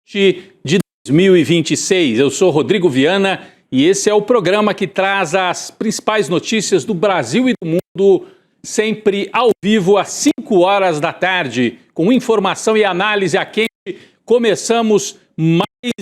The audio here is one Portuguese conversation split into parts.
de 2026. Eu sou Rodrigo Viana e esse é o programa que traz as principais notícias do Brasil e do mundo, sempre ao vivo às 5 horas da tarde, com informação e análise a quente. Começamos mais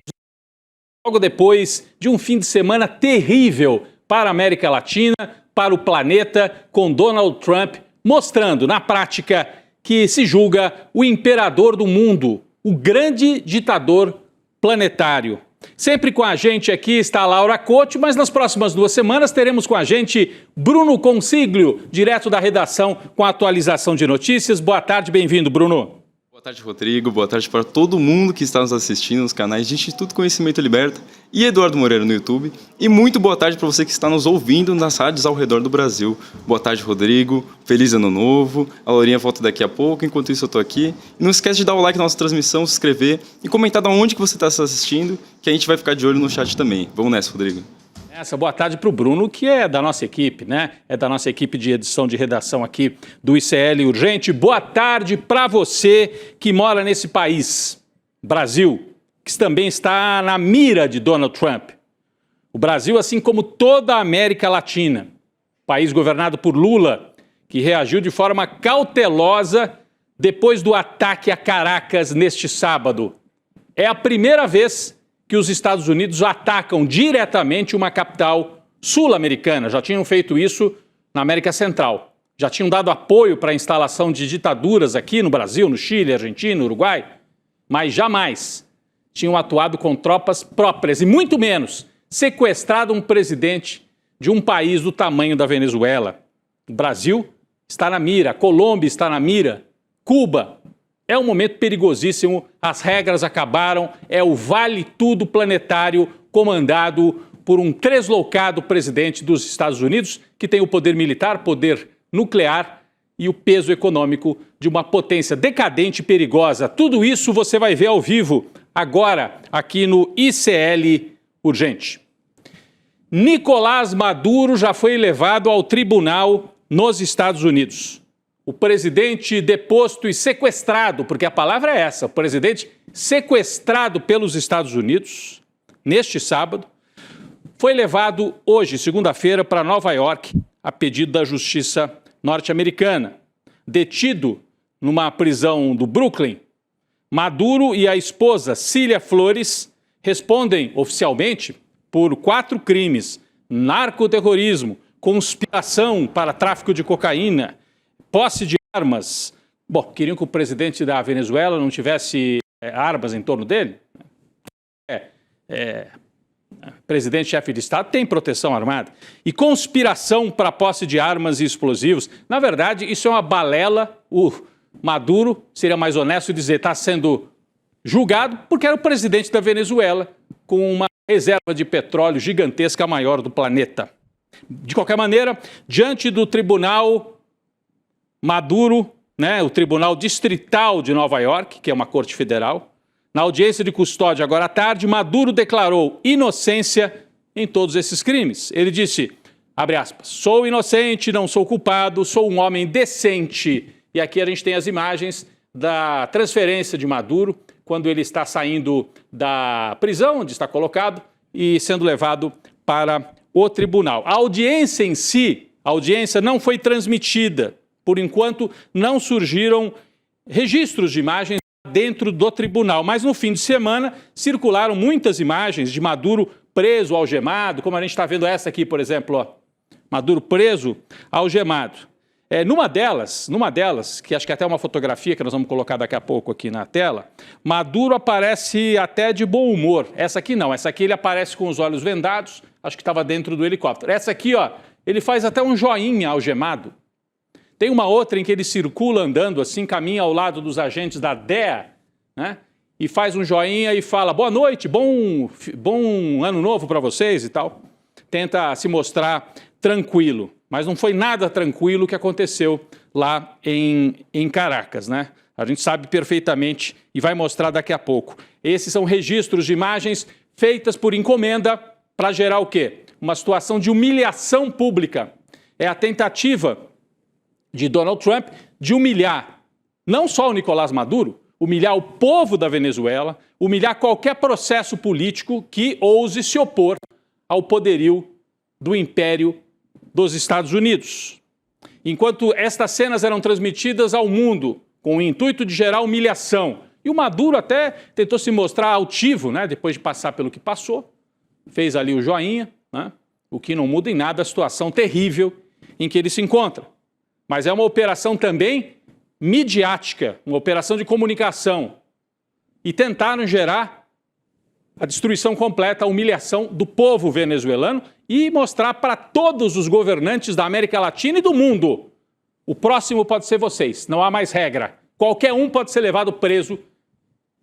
logo depois de um fim de semana terrível para a América Latina, para o planeta, com Donald Trump mostrando na prática que se julga o imperador do mundo, o grande ditador planetário. Sempre com a gente aqui está a Laura Couto, mas nas próximas 2 semanas teremos com a gente Bruno Consiglio, direto da redação, com a atualização de notícias. Boa tarde, bem-vindo, Bruno. Boa tarde, Rodrigo. Boa tarde para todo mundo que está nos assistindo nos canais de Instituto Conhecimento Liberta e Eduardo Moreira no YouTube. E muito boa tarde para você que está nos ouvindo nas rádios ao redor do Brasil. Boa tarde, Rodrigo. Feliz Ano Novo. A Lourinha volta daqui a pouco. Enquanto isso, eu estou aqui. E não esquece de dar o like na nossa transmissão, se inscrever e comentar de onde que você está assistindo, que a gente vai ficar de olho no chat também. Vamos nessa, Rodrigo. Essa boa tarde para o Bruno, que é da nossa equipe, né? É da nossa equipe de edição de redação aqui do ICL Urgente. Boa tarde para você que mora nesse país, Brasil, que também está na mira de Donald Trump. O Brasil, assim como toda a América Latina, país governado por Lula, que reagiu de forma cautelosa depois do ataque a Caracas neste sábado. É a primeira vez que os Estados Unidos atacam diretamente uma capital sul-americana. Já tinham feito isso na América Central. Já tinham dado apoio para a instalação de ditaduras aqui no Brasil, no Chile, Argentina, Uruguai, mas jamais tinham atuado com tropas próprias e muito menos sequestrado um presidente de um país do tamanho da Venezuela. O Brasil está na mira, a Colômbia está na mira, Cuba. É um momento perigosíssimo, as regras acabaram, é o vale-tudo planetário comandado por um tresloucado presidente dos Estados Unidos, que tem o poder militar, poder nuclear e o peso econômico de uma potência decadente e perigosa. Tudo isso você vai ver ao vivo, agora, aqui no ICL Urgente. Nicolás Maduro já foi levado ao tribunal nos Estados Unidos. O presidente deposto e sequestrado, porque a palavra é essa, o presidente sequestrado pelos Estados Unidos, neste sábado, foi levado hoje, segunda-feira, para Nova York, a pedido da justiça norte-americana. Detido numa prisão do Brooklyn, Maduro e a esposa Cília Flores respondem oficialmente por 4 crimes: narcoterrorismo, conspiração para tráfico de cocaína, posse de armas. Bom, queriam que o presidente da Venezuela não tivesse armas em torno dele? Presidente, chefe de Estado, tem proteção armada. E conspiração para posse de armas e explosivos. Na verdade, isso é uma balela. O Maduro, seria mais honesto dizer, está sendo julgado porque era o presidente da Venezuela, com uma reserva de petróleo gigantesca, a maior do planeta. De qualquer maneira, diante do tribunal Maduro, o Tribunal Distrital de Nova York, que é uma corte federal, na audiência de custódia agora à tarde, Maduro declarou inocência em todos esses crimes. Ele disse, abre aspas, sou inocente, não sou culpado, sou um homem decente. E aqui a gente tem as imagens da transferência de Maduro, quando ele está saindo da prisão, onde está colocado, e sendo levado para o tribunal. A audiência em si, a audiência não foi transmitida. Por enquanto, não surgiram registros de imagens dentro do tribunal, mas no fim de semana circularam muitas imagens de Maduro preso, algemado, como a gente está vendo essa aqui, por exemplo, ó. Maduro preso, algemado. Numa delas, que acho que é até uma fotografia que nós vamos colocar daqui a pouco aqui na tela, Maduro aparece até de bom humor. Essa aqui não, essa aqui ele aparece com os olhos vendados, acho que estava dentro do helicóptero. Essa aqui, ó, ele faz até um joinha algemado. Tem uma outra em que ele circula andando assim, caminha ao lado dos agentes da DEA, e faz um joinha e fala, boa noite, bom ano novo para vocês e tal. Tenta se mostrar tranquilo, mas não foi nada tranquilo o que aconteceu lá em Caracas, A gente sabe perfeitamente e vai mostrar daqui a pouco. Esses são registros de imagens feitas por encomenda para gerar o quê? Uma situação de humilhação pública. É a tentativa de Donald Trump de humilhar não só o Nicolás Maduro, humilhar o povo da Venezuela, humilhar qualquer processo político que ouse se opor ao poderio do império dos Estados Unidos. Enquanto estas cenas eram transmitidas ao mundo com o intuito de gerar humilhação, e o Maduro até tentou se mostrar altivo, né, depois de passar pelo que passou, fez ali o joinha, né, o que não muda em nada a situação terrível em que ele se encontra. Mas é uma operação também midiática, uma operação de comunicação. E tentaram gerar a destruição completa, a humilhação do povo venezuelano e mostrar para todos os governantes da América Latina e do mundo: o próximo pode ser vocês, não há mais regra. Qualquer um pode ser levado preso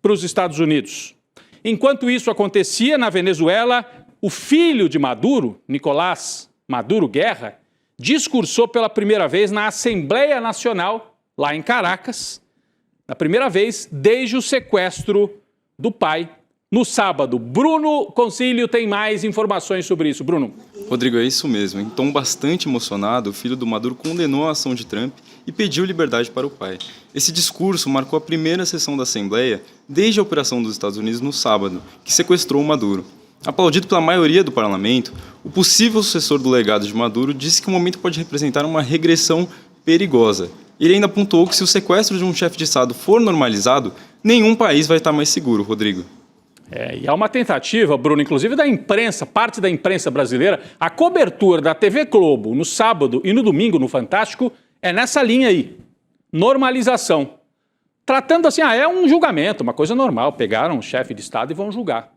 para os Estados Unidos. Enquanto isso acontecia na Venezuela, o filho de Maduro, Nicolás Maduro Guerra, discursou pela primeira vez na Assembleia Nacional, lá em Caracas, na primeira vez desde o sequestro do pai, no sábado. Bruno Concílio tem mais informações sobre isso. Bruno. Rodrigo, é isso mesmo. Em tom bastante emocionado, o filho do Maduro condenou a ação de Trump e pediu liberdade para o pai. Esse discurso marcou a primeira sessão da Assembleia desde a operação dos Estados Unidos no sábado, que sequestrou o Maduro. Aplaudido pela maioria do parlamento, o possível sucessor do legado de Maduro disse que o momento pode representar uma regressão perigosa. Ele ainda apontou que se o sequestro de um chefe de Estado for normalizado, nenhum país vai estar mais seguro, Rodrigo. E há uma tentativa, Bruno, inclusive da imprensa, parte da imprensa brasileira, a cobertura da TV Globo no sábado e no domingo no Fantástico é nessa linha aí, normalização. Tratando assim, é um julgamento, uma coisa normal, pegaram um chefe de Estado e vão julgar.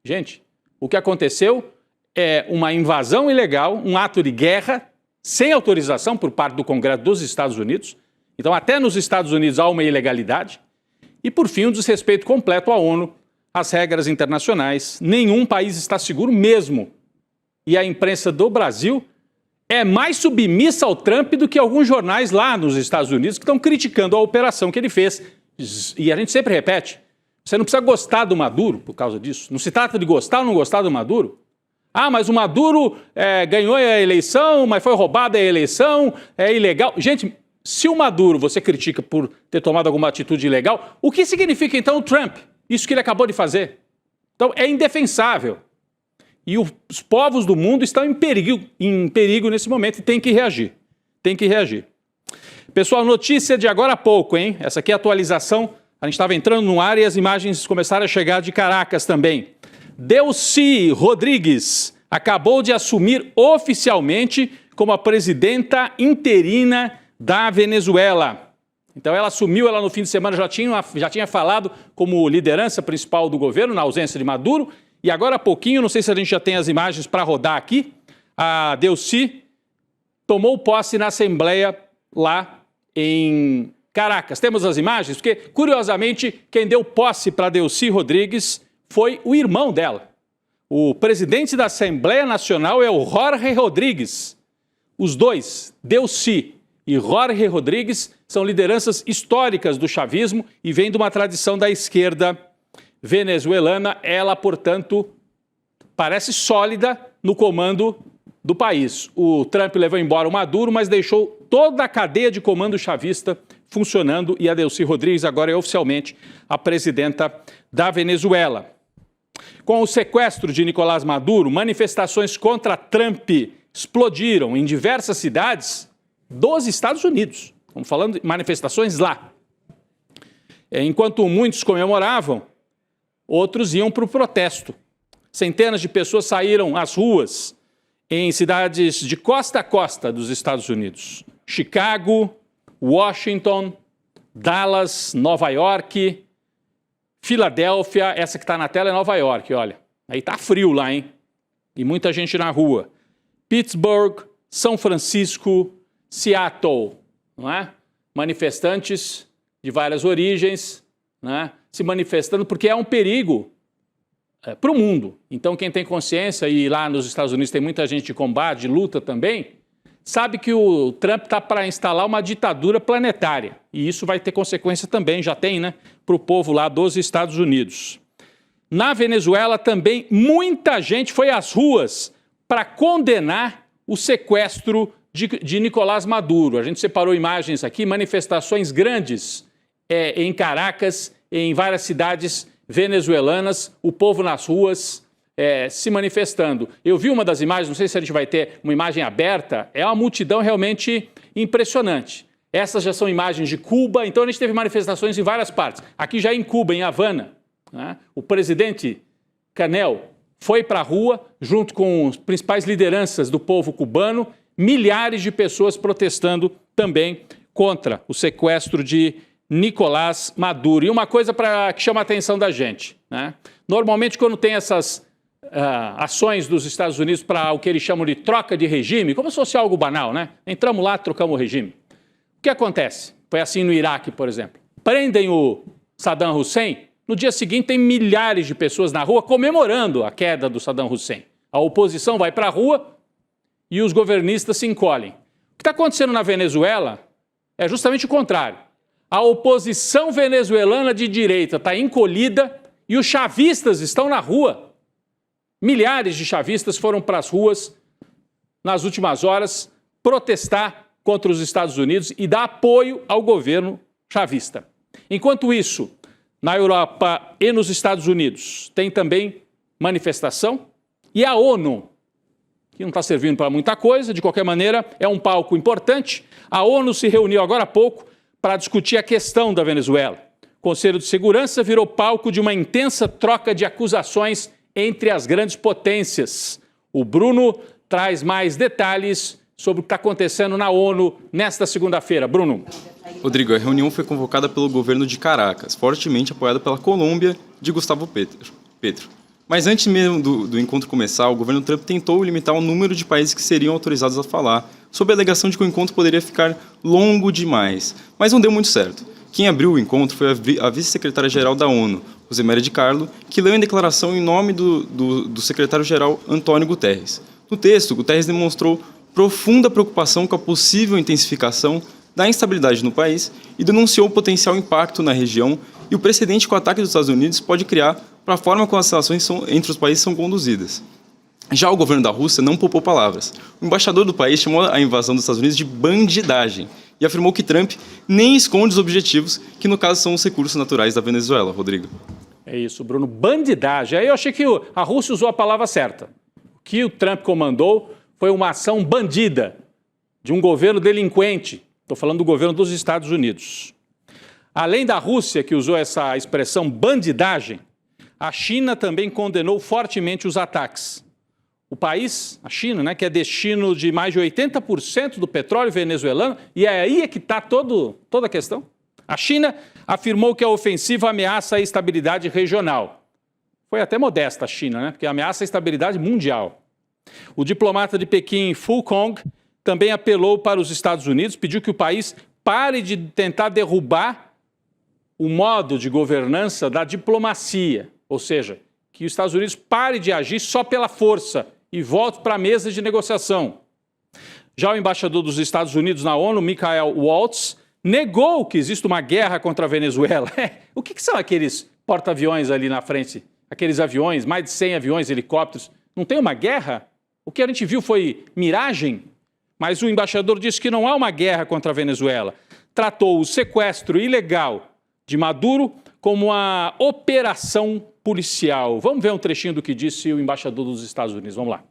Gente, o que aconteceu é uma invasão ilegal, um ato de guerra, sem autorização por parte do Congresso dos Estados Unidos. Então, até nos Estados Unidos há uma ilegalidade. E, por fim, um desrespeito completo à ONU, às regras internacionais. Nenhum país está seguro mesmo. E a imprensa do Brasil é mais submissa ao Trump do que alguns jornais lá nos Estados Unidos que estão criticando a operação que ele fez. E a gente sempre repete, você não precisa gostar do Maduro por causa disso. Não se trata de gostar ou não gostar do Maduro. Ah, mas o Maduro ganhou a eleição, mas foi roubada a eleição, é ilegal. Gente, se o Maduro você critica por ter tomado alguma atitude ilegal, o que significa então o Trump? Isso que ele acabou de fazer. Então é indefensável. E os povos do mundo estão em perigo nesse momento e tem que reagir. Tem que reagir. Pessoal, notícia de agora há pouco, hein? Essa aqui é a atualização. A gente estava entrando no ar e as imagens começaram a chegar de Caracas também. Delcy Rodrigues acabou de assumir oficialmente como a presidenta interina da Venezuela. Então ela assumiu, ela no fim de semana já tinha falado como liderança principal do governo, na ausência de Maduro, e agora há pouquinho, não sei se a gente já tem as imagens para rodar aqui, a Delcy tomou posse na Assembleia lá em Caracas. Temos as imagens? Porque, curiosamente, quem deu posse para Delcy Rodrigues foi o irmão dela. O presidente da Assembleia Nacional é o Jorge Rodrigues. Os dois, Delcy e Jorge Rodrigues, são lideranças históricas do chavismo e vêm de uma tradição da esquerda venezuelana. Ela, portanto, parece sólida no comando do país. O Trump levou embora o Maduro, mas deixou toda a cadeia de comando chavista funcionando e a Delcy Rodrigues agora é oficialmente a presidenta da Venezuela. Com o sequestro de Nicolás Maduro, manifestações contra Trump explodiram em diversas cidades dos Estados Unidos. Estamos falando de manifestações lá. Enquanto muitos comemoravam, outros iam para o protesto. Centenas de pessoas saíram às ruas em cidades de costa a costa dos Estados Unidos. Chicago, Washington, Dallas, Nova York, Filadélfia, essa que está na tela é Nova York, olha. Aí tá frio lá, hein? E muita gente na rua. Pittsburgh, São Francisco, Seattle, não é? Manifestantes de várias origens, né? Se manifestando porque é um perigo para o mundo. Então quem tem consciência, e lá nos Estados Unidos tem muita gente de combate, de luta também, sabe que o Trump está para instalar uma ditadura planetária. E isso vai ter consequência também, já tem, né? Para o povo lá dos Estados Unidos. Na Venezuela também muita gente foi às ruas para condenar o sequestro de Nicolás Maduro. A gente separou imagens aqui, manifestações grandes em Caracas, em várias cidades venezuelanas, o povo nas ruas se manifestando. Eu vi uma das imagens, não sei se a gente vai ter uma imagem aberta, é uma multidão realmente impressionante. Essas já são imagens de Cuba, então a gente teve manifestações em várias partes. Aqui já em Cuba, em Havana, né, o presidente Canel foi para a rua, junto com as principais lideranças do povo cubano, milhares de pessoas protestando também contra o sequestro de Nicolás Maduro. E uma coisa que chama a atenção da gente, né? Normalmente, quando tem essas ações dos Estados Unidos para o que eles chamam de troca de regime, como se fosse algo banal, né? Entramos lá, trocamos o regime. O que acontece? Foi assim no Iraque, por exemplo. Prendem o Saddam Hussein, no dia seguinte tem milhares de pessoas na rua comemorando a queda do Saddam Hussein. A oposição vai para a rua e os governistas se encolhem. O que está acontecendo na Venezuela é justamente o contrário. A oposição venezuelana de direita está encolhida e os chavistas estão na rua. Milhares de chavistas foram para as ruas nas últimas horas protestar contra os Estados Unidos e dar apoio ao governo chavista. Enquanto isso, na Europa e nos Estados Unidos, tem também manifestação e a ONU, que não está servindo para muita coisa, de qualquer maneira, é um palco importante. A ONU se reuniu agora há pouco para discutir a questão da Venezuela. O Conselho de Segurança virou palco de uma intensa troca de acusações entre as grandes potências. O Bruno traz mais detalhes sobre o que está acontecendo na ONU nesta segunda-feira. Bruno. Rodrigo, a reunião foi convocada pelo governo de Caracas, fortemente apoiada pela Colômbia de Gustavo Petro. Mas antes mesmo do encontro começar, o governo Trump tentou limitar o número de países que seriam autorizados a falar, sob a alegação de que o encontro poderia ficar longo demais. Mas não deu muito certo. Quem abriu o encontro foi a vice-secretária-geral da ONU, Rosemary DiCarlo, que leu em declaração em nome do secretário-geral Antônio Guterres. No texto, Guterres demonstrou profunda preocupação com a possível intensificação da instabilidade no país e denunciou o potencial impacto na região e o precedente que o ataque dos Estados Unidos pode criar para a forma como as relações entre os países são conduzidas. Já o governo da Rússia não poupou palavras. O embaixador do país chamou a invasão dos Estados Unidos de bandidagem e afirmou que Trump nem esconde os objetivos, que no caso são os recursos naturais da Venezuela, Rodrigo. É isso, Bruno, bandidagem. Aí eu achei que a Rússia usou a palavra certa. O que o Trump comandou foi uma ação bandida de um governo delinquente. Estou falando do governo dos Estados Unidos. Além da Rússia, que usou essa expressão bandidagem, a China também condenou fortemente os ataques. O país, a China, né, que é destino de mais de 80% do petróleo venezuelano, e é aí que está toda a questão. A China afirmou que a ofensiva ameaça a estabilidade regional. Foi até modesta a China, né, porque ameaça a estabilidade mundial. O diplomata de Pequim, Fu Kong, também apelou para os Estados Unidos, pediu que o país pare de tentar derrubar o modo de governança da diplomacia, ou seja, que os Estados Unidos pare de agir só pela força e volte para a mesa de negociação. Já o embaixador dos Estados Unidos na ONU, Michael Waltz, negou que existe uma guerra contra a Venezuela. O que são aqueles porta-aviões ali na frente? Aqueles aviões, mais de 100 aviões, helicópteros. Não tem uma guerra? O que a gente viu foi miragem? Mas o embaixador disse que não há uma guerra contra a Venezuela. Tratou o sequestro ilegal de Maduro como uma operação policial. Vamos ver um trechinho do que disse o embaixador dos Estados Unidos. Vamos lá.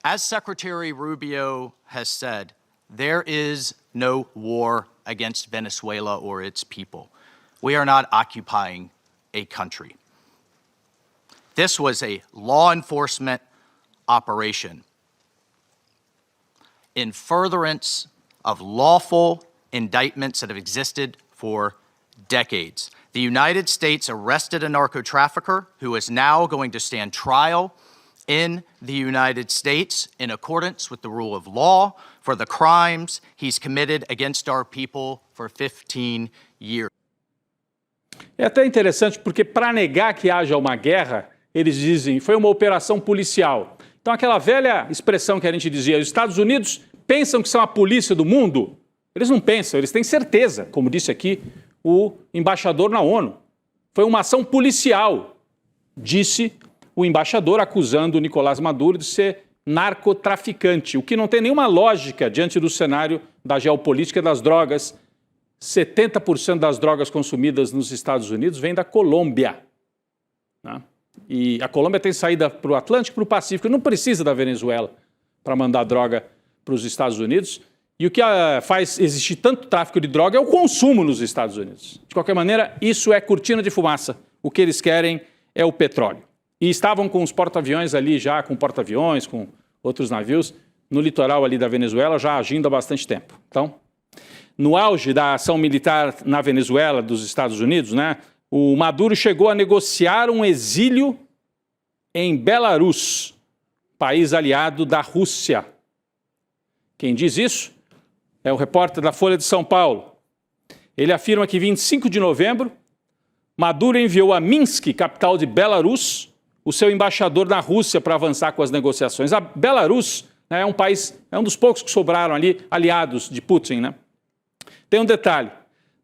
As Secretary Rubio has said, there is no war against Venezuela or its people. We are not occupying a country. This was a law enforcement operation in furtherance of lawful indictments that have existed for decades. The United States arrested a narco trafficker who is now going to stand trial in the United States in accordance with the rule of law for the crimes he's committed against our people for 15 years. É até interessante porque para negar que haja uma guerra, eles dizem foi uma operação policial. Então aquela velha expressão que a gente dizia, os Estados Unidos pensam que são a polícia do mundo? Eles não pensam, eles têm certeza, como disse aqui o embaixador na ONU. Foi uma ação policial, disse o embaixador, acusando o Nicolás Maduro de ser narcotraficante, o que não tem nenhuma lógica diante do cenário da geopolítica das drogas 70% das drogas consumidas nos Estados Unidos vem da Colômbia, né? E a Colômbia tem saída para o Atlântico e para o Pacífico, não precisa da Venezuela para mandar droga para os Estados Unidos. E o que faz existir tanto tráfico de droga é o consumo nos Estados Unidos. De qualquer maneira, isso é cortina de fumaça. O que eles querem é o petróleo. E estavam com os porta-aviões ali já, com porta-aviões, com outros navios, no litoral ali da Venezuela, já agindo há bastante tempo. Então, no auge da ação militar na Venezuela, dos Estados Unidos, né, o Maduro chegou a negociar um exílio em Belarus, país aliado da Rússia. Quem diz isso é o repórter da Folha de São Paulo. Ele afirma que 25 de novembro, Maduro enviou a Minsk, capital de Belarus, o seu embaixador na Rússia para avançar com as negociações. A Belarus, né, é um país, é um dos poucos que sobraram ali, aliados de Putin, né? Tem um detalhe,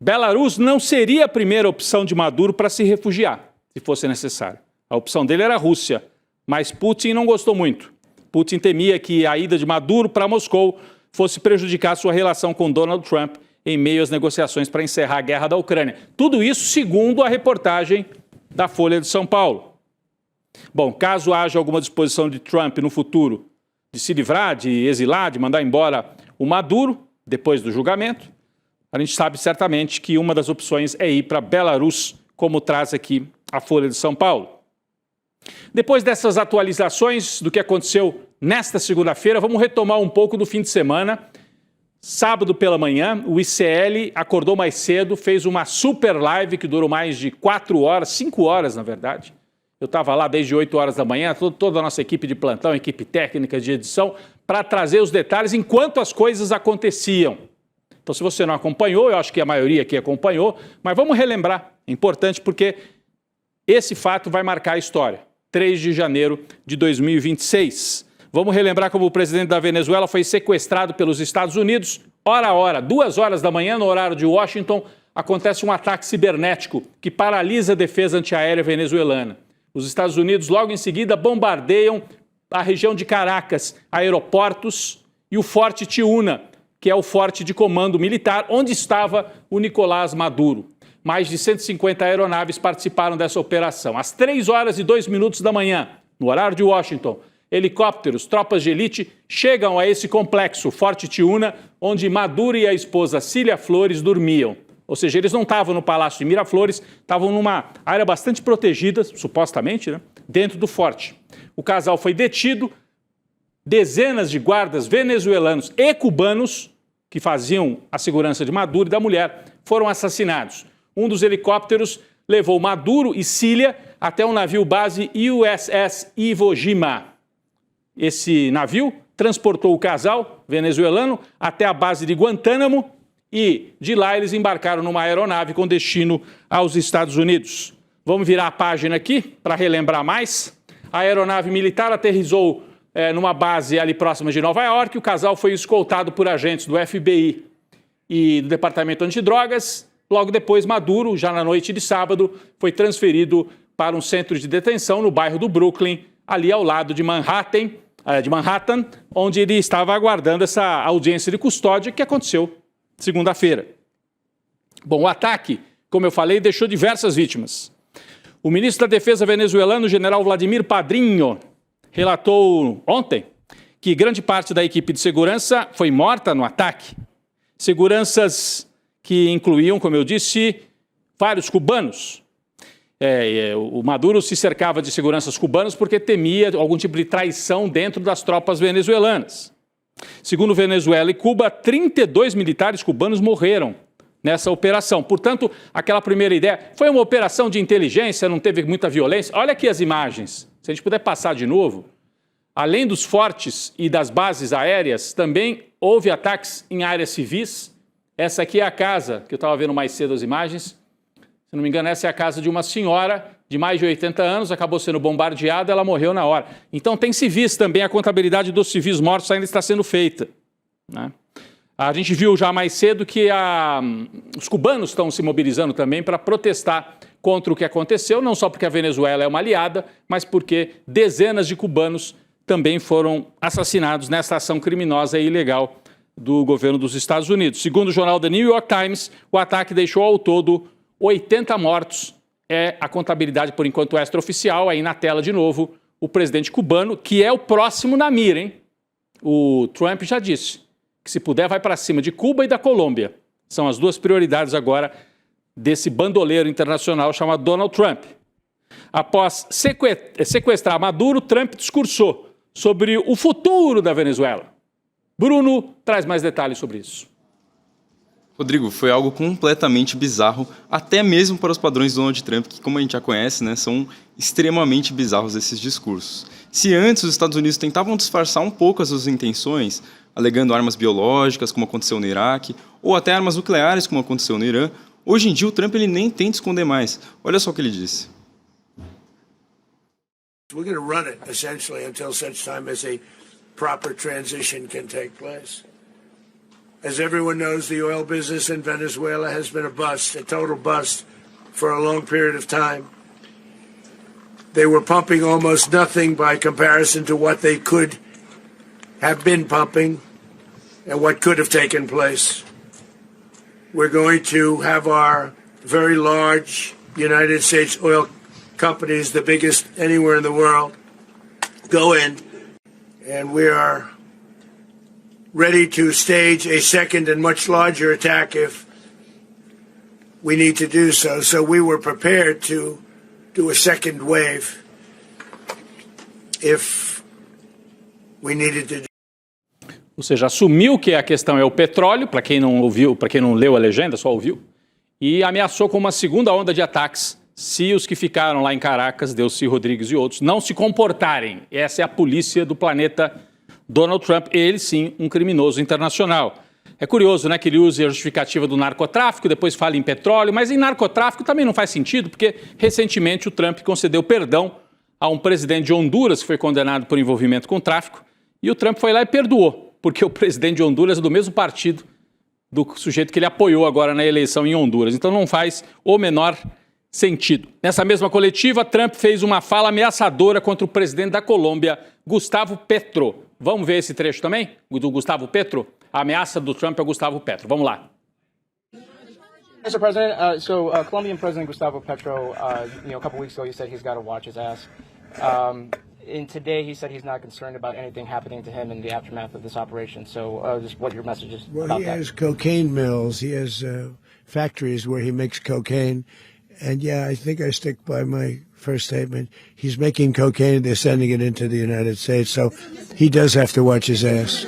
Belarus não seria a primeira opção de Maduro para se refugiar, se fosse necessário. A opção dele era a Rússia, mas Putin não gostou muito. Putin temia que a ida de Maduro para Moscou fosse prejudicar sua relação com Donald Trump em meio às negociações para encerrar a guerra da Ucrânia. Tudo isso segundo a reportagem da Folha de São Paulo. Bom, caso haja alguma disposição de Trump no futuro de se livrar, de exilar, de mandar embora o Maduro, depois do julgamento, a gente sabe certamente que uma das opções é ir para Belarus, como traz aqui a Folha de São Paulo. Depois dessas atualizações do que aconteceu nesta segunda-feira, vamos retomar um pouco do fim de semana. Sábado pela manhã, o ICL acordou mais cedo, fez uma super live que durou mais de 4 horas, 5 horas na verdade. Eu estava lá desde 8 horas da manhã, toda a nossa equipe de plantão, equipe técnica de edição, para trazer os detalhes enquanto as coisas aconteciam. Então, se você não acompanhou, eu acho que a maioria aqui acompanhou, mas vamos relembrar, é importante porque esse fato vai marcar a história. 3 de janeiro de 2026. Vamos relembrar como o presidente da Venezuela foi sequestrado pelos Estados Unidos. Hora a hora, 2 horas da manhã, no horário de Washington, acontece um ataque cibernético que paralisa a defesa antiaérea venezuelana. Os Estados Unidos, logo em seguida, bombardeiam a região de Caracas, aeroportos e o Forte Tiuna, que é o forte de comando militar, onde estava o Nicolás Maduro. Mais de 150 aeronaves participaram dessa operação. Às 3 horas e 2 minutos da manhã, no horário de Washington, helicópteros, tropas de elite chegam a esse complexo, Forte Tiuna, onde Maduro e a esposa Cília Flores dormiam. Ou seja, eles não estavam no Palácio de Miraflores, estavam numa área bastante protegida, supostamente, né, dentro do forte. O casal foi detido, dezenas de guardas venezuelanos e cubanos, que faziam a segurança de Maduro e da mulher, foram assassinados. Um dos helicópteros levou Maduro e Cília até um navio base USS Iwo Jima. Esse navio transportou o casal venezuelano até a base de Guantánamo e de lá eles embarcaram numa aeronave com destino aos Estados Unidos. Vamos virar a página aqui para relembrar mais. A aeronave militar aterrissou numa base ali próxima de Nova York. O casal foi escoltado por agentes do FBI e do Departamento Antidrogas. Logo depois, Maduro, já na noite de sábado, foi transferido para um centro de detenção no bairro do Brooklyn, ali ao lado de Manhattan, onde ele estava aguardando essa audiência de custódia que aconteceu segunda-feira. Bom, o ataque, como eu falei, deixou diversas vítimas. O ministro da Defesa venezuelano, o general Vladimir Padrinho, relatou ontem que grande parte da equipe de segurança foi morta no ataque. Seguranças que incluíam, como eu disse, vários cubanos. O Maduro se cercava de seguranças cubanos porque temia algum tipo de traição dentro das tropas venezuelanas. Segundo Venezuela e Cuba, 32 militares cubanos morreram nessa operação. Portanto, aquela primeira ideia foi uma operação de inteligência, não teve muita violência. Olha aqui as imagens. Se a gente puder passar de novo. Além dos fortes e das bases aéreas, também houve ataques em áreas civis. Essa aqui é a casa, que eu estava vendo mais cedo as imagens. Se não me engano, essa é a casa de uma senhora de mais de 80 anos, acabou sendo bombardeada, ela morreu na hora. Então tem civis também, a contabilidade dos civis mortos ainda está sendo feita, né? A gente viu já mais cedo que os cubanos estão se mobilizando também para protestar contra o que aconteceu, não só porque a Venezuela é uma aliada, mas porque dezenas de cubanos também foram assassinados nessa ação criminosa e ilegal do governo dos Estados Unidos. Segundo o jornal The New York Times, o ataque deixou ao todo 80 mortos. É a contabilidade, por enquanto, extraoficial. Aí na tela, de novo, o presidente cubano, que é o próximo na mira, hein? O Trump já disse que, se puder, vai para cima de Cuba e da Colômbia. São as duas prioridades agora desse bandoleiro internacional chamado Donald Trump. Após sequestrar Maduro, Trump discursou sobre o futuro da Venezuela. Bruno traz mais detalhes sobre isso. Rodrigo, foi algo completamente bizarro, até mesmo para os padrões do Donald Trump, que, como a gente já conhece, né, são extremamente bizarros esses discursos. Se antes os Estados Unidos tentavam disfarçar um pouco as suas intenções, alegando armas biológicas, como aconteceu no Iraque, ou até armas nucleares, como aconteceu no Irã, hoje em dia o Trump ele nem tenta esconder mais. Olha só o que ele disse. We're going to run it, essentially, until such time as a proper transition can take place. As everyone knows, the oil business in Venezuela has been a bust, a total bust, for a long period of time. They were pumping almost nothing by comparison to what they could have been pumping and what could have taken place. We're going to have our very large United States oil companies, the biggest anywhere in the world, go in, and we are ready to stage a second and much larger attack if we need to do so. So we were prepared to do a second wave if we needed to do. Ou seja, assumiu que a questão é o petróleo, para quem não ouviu, para quem não leu a legenda, só ouviu, e ameaçou com uma segunda onda de ataques se os que ficaram lá em Caracas, Delcy Rodrigues e outros, não se comportarem. Essa é a polícia do planeta Donald Trump, ele sim, um criminoso internacional. É curioso, né, que ele use a justificativa do narcotráfico, depois fala em petróleo, mas em narcotráfico também não faz sentido, porque recentemente o Trump concedeu perdão a um presidente de Honduras que foi condenado por envolvimento com tráfico, e o Trump foi lá e perdoou, porque o presidente de Honduras é do mesmo partido do sujeito que ele apoiou agora na eleição em Honduras. Então não faz o menor sentido. Nessa mesma coletiva, Trump fez uma fala ameaçadora contra o presidente da Colômbia, Gustavo Petro. Vamos ver esse trecho também, do Gustavo Petro? A ameaça do Trump é o Gustavo Petro. Vamos lá. Mr. President, Colombian President Gustavo Petro, a couple weeks ago, he said he's got to watch his ass. And today, he said he's not concerned about anything happening to him in the aftermath of this operation. So, just what your message is about that? Well, he has cocaine mills. He has factories where he makes cocaine. And yeah, I think I stick by my first statement. He's making cocaine. They're sending it into the United States. So he does have to watch his ass.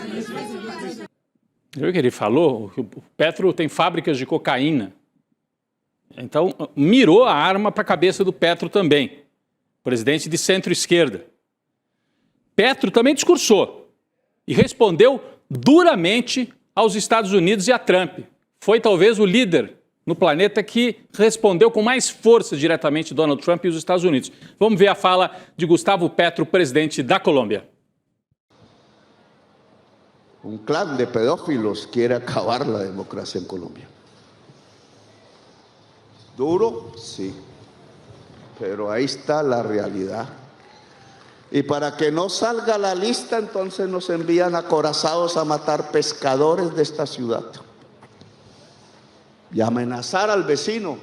Viu o que ele falou? O Petro tem fábricas de cocaína. Então, mirou a arma para a cabeça do Petro também. Presidente de centro-esquerda. Petro também discursou e respondeu duramente aos Estados Unidos e a Trump. Foi talvez o líder no planeta que respondeu com mais força diretamente Donald Trump e os Estados Unidos. Vamos ver a fala de Gustavo Petro, presidente da Colômbia. Un clan de pedófilos quiere acabar la democracia en Colombia. Duro, sí, pero ahí está la realidad. Y para que no salga la lista, entonces nos envían acorazados a matar pescadores de esta ciudad. Y amenazar al vecino,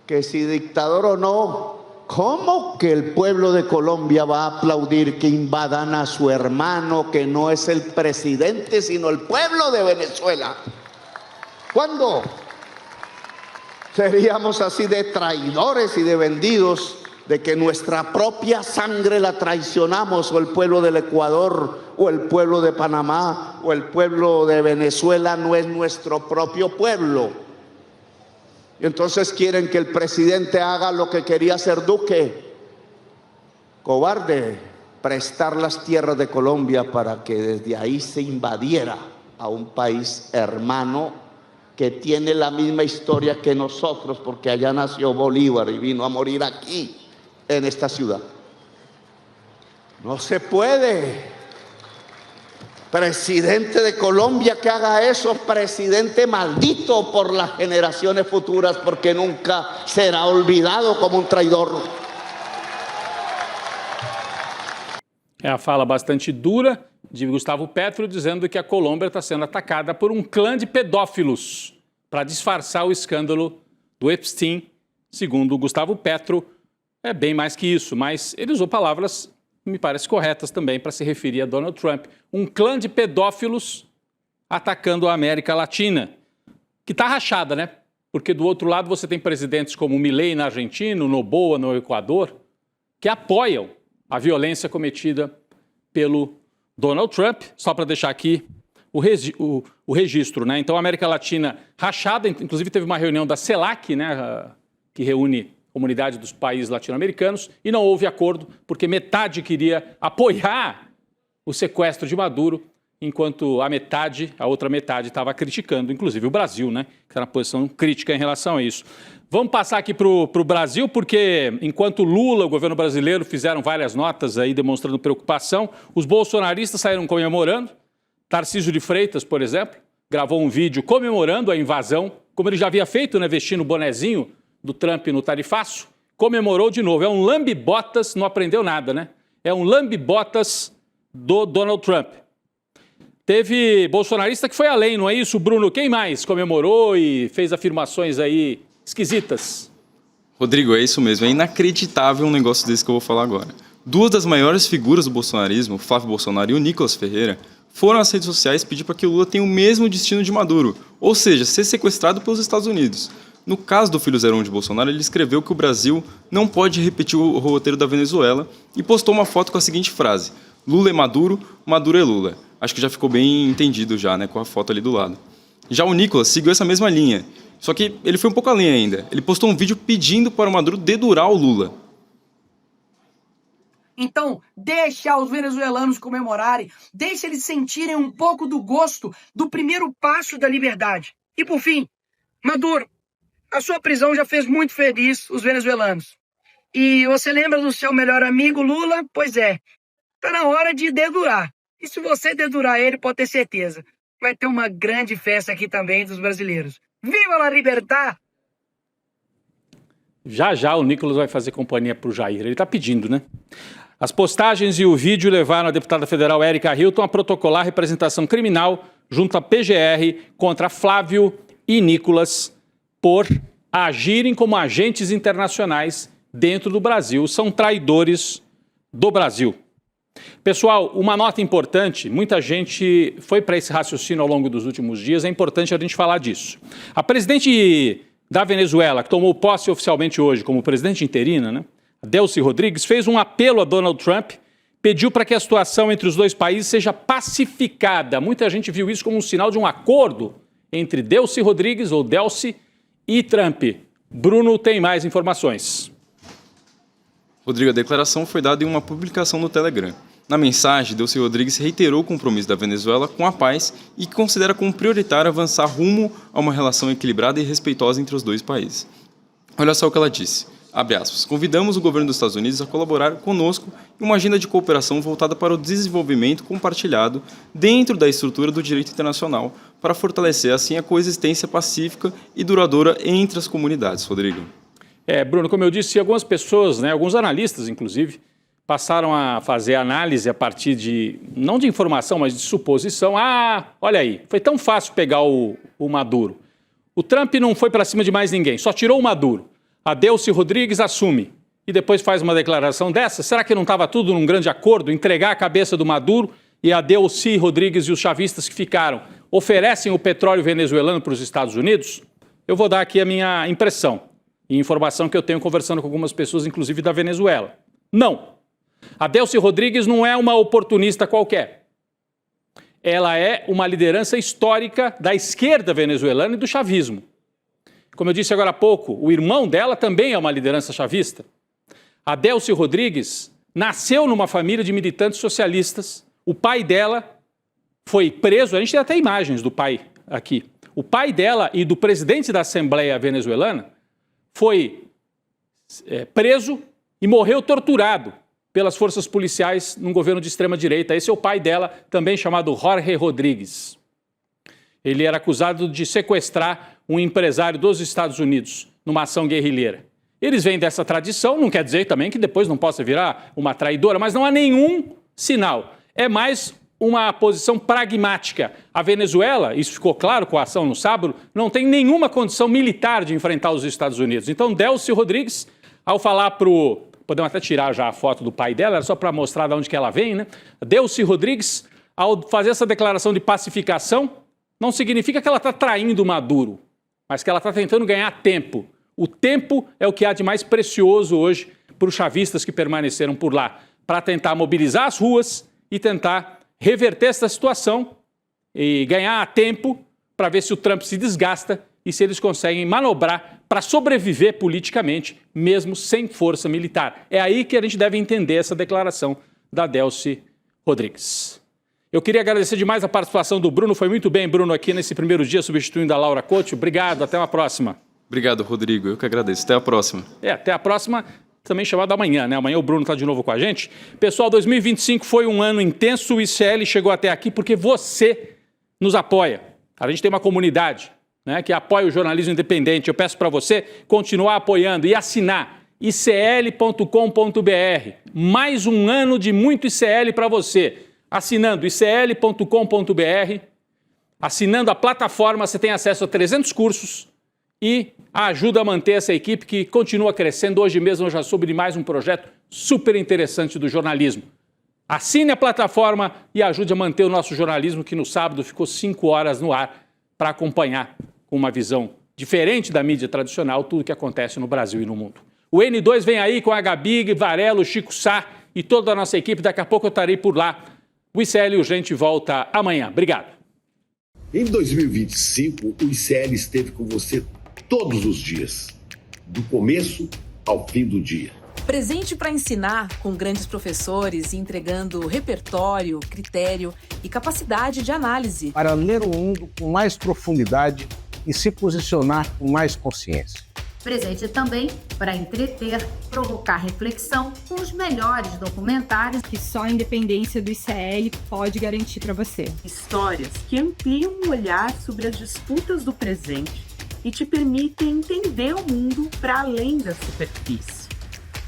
que si dictador o no, ¿cómo que el pueblo de Colombia va a aplaudir que invadan a su hermano, que no es el presidente, sino el pueblo de Venezuela? ¿Cuándo? Seríamos así de traidores y de vendidos, de que nuestra propia sangre la traicionamos, o el pueblo del Ecuador, o el pueblo de Panamá, o el pueblo de Venezuela no es nuestro propio pueblo. Y entonces quieren que el presidente haga lo que quería hacer Duque, cobarde, prestar las tierras de Colombia para que desde ahí se invadiera a un país hermano que tiene la misma historia que nosotros, porque allá nació Bolívar y vino a morir aquí, en esta ciudad. No se puede. Presidente de Colombia que haga eso, presidente maldito por las generaciones futuras, porque nunca será olvidado como un traidor. É a fala bastante dura de Gustavo Petro dizendo que a Colômbia está sendo atacada por um clã de pedófilos para disfarçar o escândalo do Epstein. Segundo Gustavo Petro, é bem mais que isso, mas ele usou palavras, me parece, corretas também para se referir a Donald Trump. Um clã de pedófilos atacando a América Latina, que está rachada, né? Porque do outro lado você tem presidentes como Milei na Argentina, Noboa no Equador, que apoiam a violência cometida pelo Donald Trump, só para deixar aqui o registro, né? Então, a América Latina rachada, inclusive teve uma reunião da CELAC, né, que reúne a comunidade dos países latino-americanos, e não houve acordo, porque metade queria apoiar o sequestro de Maduro, enquanto a outra metade estava criticando, inclusive o Brasil, né, que está na posição crítica em relação a isso. Vamos passar aqui para o Brasil, porque enquanto Lula, o governo brasileiro, fizeram várias notas aí demonstrando preocupação, os bolsonaristas saíram comemorando. Tarcísio de Freitas, por exemplo, gravou um vídeo comemorando a invasão, como ele já havia feito, né, vestindo o bonezinho do Trump no tarifaço, comemorou de novo. É um lambe-botas, não aprendeu nada, né? É um lambe-botas do Donald Trump. Teve bolsonarista que foi além, não é isso, Bruno? Quem mais comemorou e fez afirmações aí esquisitas? Rodrigo, é isso mesmo. É inacreditável um negócio desse que eu vou falar agora. Duas das maiores figuras do bolsonarismo, Flávio Bolsonaro e o Nicolas Ferreira, foram às redes sociais pedir para que o Lula tenha o mesmo destino de Maduro, ou seja, ser sequestrado pelos Estados Unidos. No caso do filho 01 de Bolsonaro, ele escreveu que o Brasil não pode repetir o roteiro da Venezuela e postou uma foto com a seguinte frase: Lula é Maduro, Maduro é Lula. Acho que já ficou bem entendido já, né, com a foto ali do lado. Já o Nicolas seguiu essa mesma linha, só que ele foi um pouco além ainda. Ele postou um vídeo pedindo para o Maduro dedurar o Lula. Então, deixa os venezuelanos comemorarem, deixa eles sentirem um pouco do gosto do primeiro passo da liberdade. E por fim, Maduro, a sua prisão já fez muito feliz os venezuelanos. E você lembra do seu melhor amigo Lula? Pois é, tá na hora de dedurar. E se você dedurar ele, pode ter certeza, vai ter uma grande festa aqui também dos brasileiros. Viva a Libertad! Já o Nicolas vai fazer companhia para o Jair. Ele está pedindo, né? As postagens e o vídeo levaram a deputada federal Érica Hilton a protocolar representação criminal junto à PGR contra Flávio e Nicolas por agirem como agentes internacionais dentro do Brasil. São traidores do Brasil. Pessoal, uma nota importante, muita gente foi para esse raciocínio ao longo dos últimos dias, é importante a gente falar disso. A presidente da Venezuela, que tomou posse oficialmente hoje como presidente interina, né, Delcy Rodrigues, fez um apelo a Donald Trump, pediu para que a situação entre os dois países seja pacificada. Muita gente viu isso como um sinal de um acordo entre Delcy Rodrigues, ou Delcy, e Trump. Bruno tem mais informações. Rodrigo, a declaração foi dada em uma publicação no Telegram. Na mensagem, Delcy Rodrigues reiterou o compromisso da Venezuela com a paz e que considera como prioritário avançar rumo a uma relação equilibrada e respeitosa entre os dois países. Olha só o que ela disse. Abre aspas, convidamos o governo dos Estados Unidos a colaborar conosco em uma agenda de cooperação voltada para o desenvolvimento compartilhado dentro da estrutura do direito internacional, para fortalecer assim a coexistência pacífica e duradoura entre as comunidades. Rodrigo. Bruno, como eu disse, algumas pessoas, né, alguns analistas, inclusive, passaram a fazer análise a partir de, não de informação, mas de suposição. Olha aí, foi tão fácil pegar o Maduro. O Trump não foi para cima de mais ninguém, só tirou o Maduro. A Delcy Rodrigues assume e depois faz uma declaração dessa. Será que não estava tudo num grande acordo? Entregar a cabeça do Maduro e a Delcy Rodrigues e os chavistas que ficaram oferecem o petróleo venezuelano para os Estados Unidos? Eu vou dar aqui a minha impressão e informação que eu tenho conversando com algumas pessoas, inclusive da Venezuela. Não. A Delcy Rodrigues não é uma oportunista qualquer. Ela é uma liderança histórica da esquerda venezuelana e do chavismo. Como eu disse agora há pouco, o irmão dela também é uma liderança chavista. A Delcy Rodrigues nasceu numa família de militantes socialistas. O pai dela foi preso, a gente tem até imagens do pai aqui. O pai dela e do presidente da Assembleia venezuelana foi preso e morreu torturado pelas forças policiais num governo de extrema-direita. Esse é o pai dela, também chamado Jorge Rodrigues. Ele era acusado de sequestrar um empresário dos Estados Unidos numa ação guerrilheira. Eles vêm dessa tradição, não quer dizer também que depois não possa virar uma traidora, mas não há nenhum sinal. É mais uma posição pragmática. A Venezuela, isso ficou claro com a ação no sábado, não tem nenhuma condição militar de enfrentar os Estados Unidos. Então, Delcy Rodrigues, ao falar para o... Podemos até tirar já a foto do pai dela, era só para mostrar de onde que ela vem, né? Delcy Rodrigues, ao fazer essa declaração de pacificação, não significa que ela está traindo Maduro, mas que ela está tentando ganhar tempo. O tempo é o que há de mais precioso hoje para os chavistas que permaneceram por lá, para tentar mobilizar as ruas e tentar reverter essa situação e ganhar tempo para ver se o Trump se desgasta e se eles conseguem manobrar para sobreviver politicamente, mesmo sem força militar. É aí que a gente deve entender essa declaração da Delcy Rodrigues. Eu queria agradecer demais a participação do Bruno. Foi muito bem, Bruno, aqui nesse primeiro dia, substituindo a Laura Couto. Obrigado, até uma próxima. Obrigado, Rodrigo. Eu que agradeço. Até a próxima. Até a próxima, também chamada amanhã, né? Amanhã o Bruno está de novo com a gente. Pessoal, 2025 foi um ano intenso. O ICL chegou até aqui porque você nos apoia. A gente tem uma comunidade, né, que apoia o jornalismo independente. Eu peço para você continuar apoiando e assinar icl.com.br. Mais um ano de muito ICL para você. Assinando icl.com.br, assinando a plataforma, você tem acesso a 300 cursos e ajuda a manter essa equipe que continua crescendo. Hoje mesmo eu já soube de mais um projeto super interessante do jornalismo. Assine a plataforma e ajude a manter o nosso jornalismo, que no sábado ficou 5 horas no ar, para acompanhar com uma visão diferente da mídia tradicional tudo o que acontece no Brasil e no mundo. O N2 vem aí com a Gabi, Varelo, Chico Sá e toda a nossa equipe. Daqui a pouco eu estarei por lá. O ICL Urgente volta amanhã. Obrigado. Em 2025, o ICL esteve com você todos os dias, do começo ao fim do dia. Presente para ensinar com grandes professores, entregando repertório, critério e capacidade de análise. Para ler o mundo com mais profundidade e se posicionar com mais consciência. Presente também para entreter, provocar reflexão com os melhores documentários que só a independência do ICL pode garantir para você. Histórias que ampliam um olhar sobre as disputas do presente e te permitem entender o mundo para além da superfície.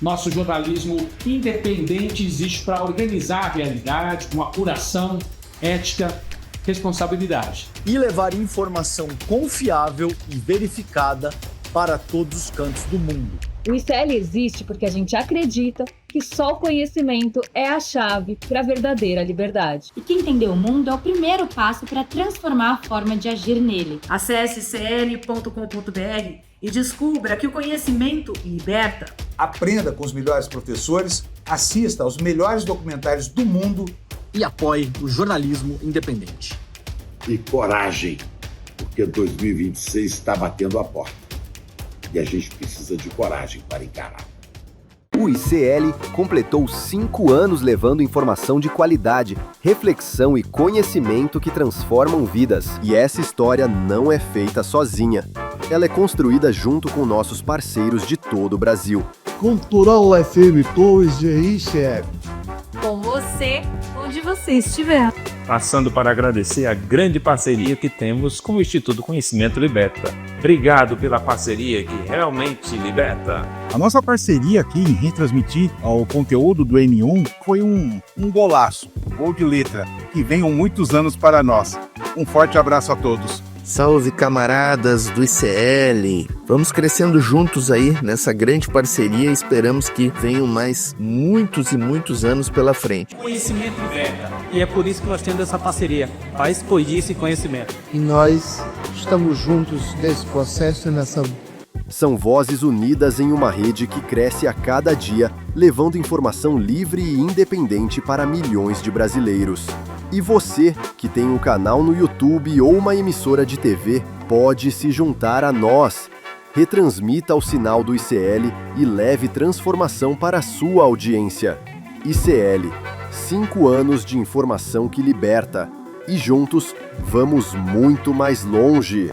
Nosso jornalismo independente existe para organizar a realidade com apuração, ética, responsabilidade. E levar informação confiável e verificada para todos os cantos do mundo. O ICL existe porque a gente acredita que só o conhecimento é a chave para a verdadeira liberdade. E que entender o mundo é o primeiro passo para transformar a forma de agir nele. Acesse icl.com.br e descubra que o conhecimento liberta. Aprenda com os melhores professores, assista aos melhores documentários do mundo e apoie o jornalismo independente. E coragem, porque 2026 está batendo a porta. E a gente precisa de coragem para encarar. O ICL completou 5 anos levando informação de qualidade, reflexão e conhecimento que transformam vidas. E essa história não é feita sozinha. Ela é construída junto com nossos parceiros de todo o Brasil. Cultural FM 2 de ICL. Com você, onde você estiver. Passando para agradecer a grande parceria que temos com o Instituto Conhecimento Liberta. Obrigado pela parceria que realmente liberta. A nossa parceria aqui em retransmitir o conteúdo do N1 foi um golaço, um gol de letra, que venham muitos anos para nós. Um forte abraço a todos. Salve, camaradas do ICL! Vamos crescendo juntos aí nessa grande parceria e esperamos que venham mais muitos e muitos anos pela frente. Conhecimento liberta. E é por isso que nós temos essa parceria, para expandir esse conhecimento. E nós estamos juntos nesse processo e nessa... São vozes unidas em uma rede que cresce a cada dia, levando informação livre e independente para milhões de brasileiros. E você, que tem um canal no YouTube ou uma emissora de TV, pode se juntar a nós. Retransmita o sinal do ICL e leve transformação para a sua audiência. ICL, 5 anos de informação que liberta. E juntos, vamos muito mais longe.